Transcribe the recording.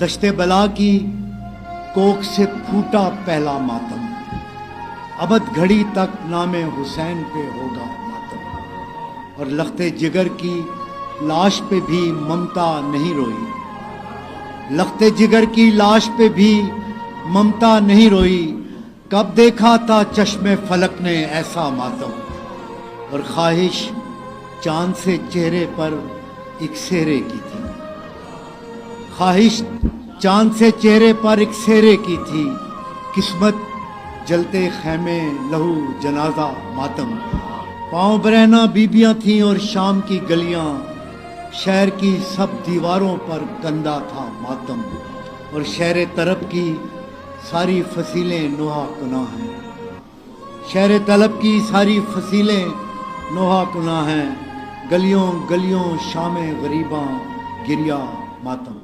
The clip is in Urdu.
دشت بلا کی کوکھ سے پھوٹا پہلا ماتم، ابد گھڑی تک نام حسین پہ ہوگا ماتم، اور لخت جگر کی لاش پہ بھی ممتا نہیں روئی، لخت جگر کی لاش پہ بھی ممتا نہیں روئی، کب دیکھا تھا چشم فلک نے ایسا ماتم، اور خواہش چاند سے چہرے پر ایک سہرے کی تھی، خواہش چاند سے چہرے پر ایک سہرے کی تھی، قسمت جلتے خیمے لہو جنازہ ماتم، پاؤں برہنہ بیبیاں تھیں اور شام کی گلیاں، شہر کی سب دیواروں پر گندا تھا ماتم، اور شہر طلب کی ساری فصیلیں نوحہ کناں ہیں، شہر طلب کی ساری فصیلیں نوحہ کناں ہیں، گلیوں گلیوں شام غریباں گریا ماتم۔